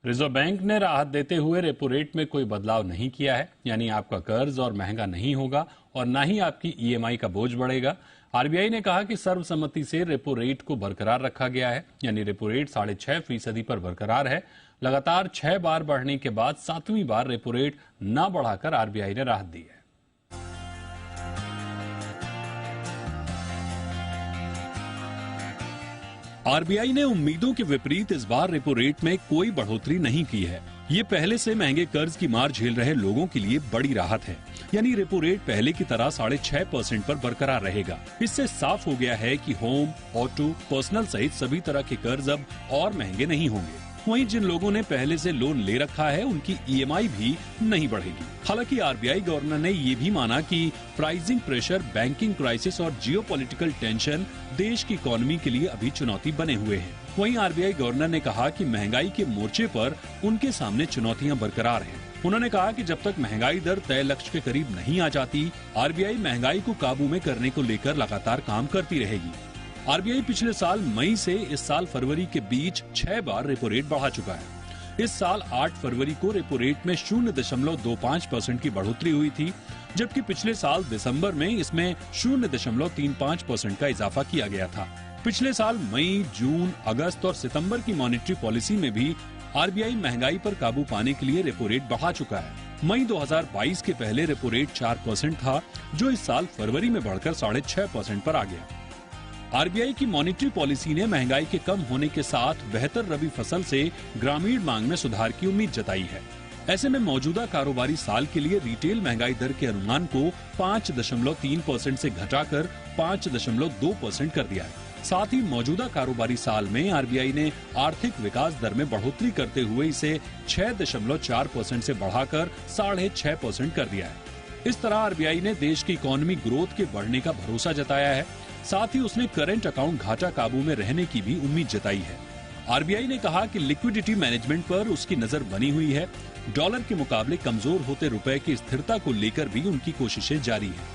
Reserve bank ने राहत देते हुए रेपो रेट में कोई बदलाव नहीं किया है, यानी आपका कर्ज और महंगा नहीं होगा और न ही आपकी ईएमआई का बोझ बढ़ेगा। आरबीआई ने कहा कि सर्वसम्मति से रेपो रेट को बरकरार रखा गया है, यानी रेपो रेट 6.5% पर बरकरार है। लगातार 6 बार बढ़ने के बाद 7वीं बार रेपो रेट न बढ़ाकर आरबीआई ने राहत दी है। आरबीआई ने उम्मीदों के विपरीत इस बार रेपो रेट में कोई बढ़ोतरी नहीं की है। ये पहले से महंगे कर्ज की मार झेल रहे लोगों के लिए बड़ी राहत है, यानी रेपो रेट पहले की तरह 6.5% पर बरकरार रहेगा। इससे साफ हो गया है कि होम, ऑटो, पर्सनल सहित सभी तरह के कर्ज अब और महंगे नहीं होंगे। वहीं जिन लोगों ने पहले से लोन ले रखा है उनकी ईएमआई भी नहीं बढ़ेगी। हालांकि आरबीआई गवर्नर ने ये भी माना कि प्राइसिंग प्रेशर, बैंकिंग क्राइसिस और जियोपॉलिटिकल टेंशन देश की इकोनॉमी के लिए अभी चुनौती बने हुए हैं। वहीं आरबीआई गवर्नर ने कहा कि महंगाई के मोर्चे पर उनके सामने चुनौतियां बरकरार हैं। उन्होंने कहा कि जब तक महंगाई दर तय लक्ष्य के करीब नहीं आ जाती, आरबीआई महंगाई को काबू में करने को लेकर लगातार काम करती रहेगी। आरबीआई पिछले साल मई से इस साल फरवरी के बीच 6 बार रेपो रेट बढ़ा चुका है। इस साल 8 फरवरी को रेपो रेट में 0.25% की बढ़ोतरी हुई थी, जबकि पिछले साल दिसंबर में इसमें 0.35% का इजाफा किया गया था। पिछले साल मई, जून, अगस्त और सितंबर की मॉनेटरी पॉलिसी में भी आरबीआई महंगाई पर काबू पाने के लिए रेपो रेट बढ़ा चुका है। मई 2022 के पहले रेपो रेट 4% था, जो इस साल फरवरी में बढ़कर 6.5% पर आ गया। आरबीआई की मॉनेटरी पॉलिसी ने महंगाई के कम होने के साथ बेहतर रबी फसल से ग्रामीण मांग में सुधार की उम्मीद जताई है। ऐसे में मौजूदा कारोबारी साल के लिए रिटेल महंगाई दर के अनुमान को 5.3% से घटाकर 5.2% कर दिया है। साथ ही मौजूदा कारोबारी साल में आरबीआई ने आर्थिक विकास दर में बढ़ोतरी करते हुए इसे 6.4% से बढ़ाकर 6.5% कर दिया है। इस तरह आरबीआई ने देश की इकोनॉमी ग्रोथ के बढ़ने का भरोसा जताया है। साथ ही उसने करंट अकाउंट घाटा काबू में रहने की भी उम्मीद जताई है। आरबीआई ने कहा कि लिक्विडिटी मैनेजमेंट पर उसकी नजर बनी हुई है। डॉलर के मुकाबले कमजोर होते रुपए की स्थिरता को लेकर भी उनकी कोशिशें जारी हैं।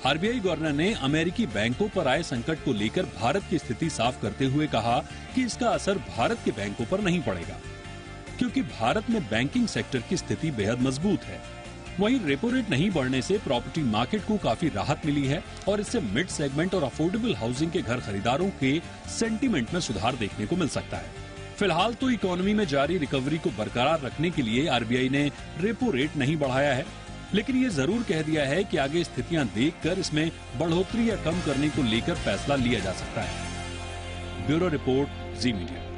आरबीआई गवर्नर ने अमेरिकी बैंकों पर आए संकट को लेकर भारत की स्थिति साफ करते हुए कहा कि इसका असर भारत के बैंकों पर नहीं पड़ेगा, क्योंकि भारत में बैंकिंग सेक्टर की स्थिति बेहद मजबूत है। वहीं रेपो रेट नहीं बढ़ने से प्रॉपर्टी मार्केट को काफी राहत मिली है और इससे मिड सेगमेंट और अफोर्डेबल हाउसिंग के घर खरीदारों के सेंटीमेंट में सुधार देखने को मिल सकता है। फिलहाल तो इकोनॉमी में जारी रिकवरी को बरकरार रखने के लिए आरबीआई ने रेपो रेट नहीं बढ़ाया है, लेकिन ये जरूर कह दिया है कि आगे स्थितियां देखकर इसमें बढ़ोतरी या कम करने को लेकर फैसला लिया जा सकता है। ब्यूरो रिपोर्ट, जी मीडिया।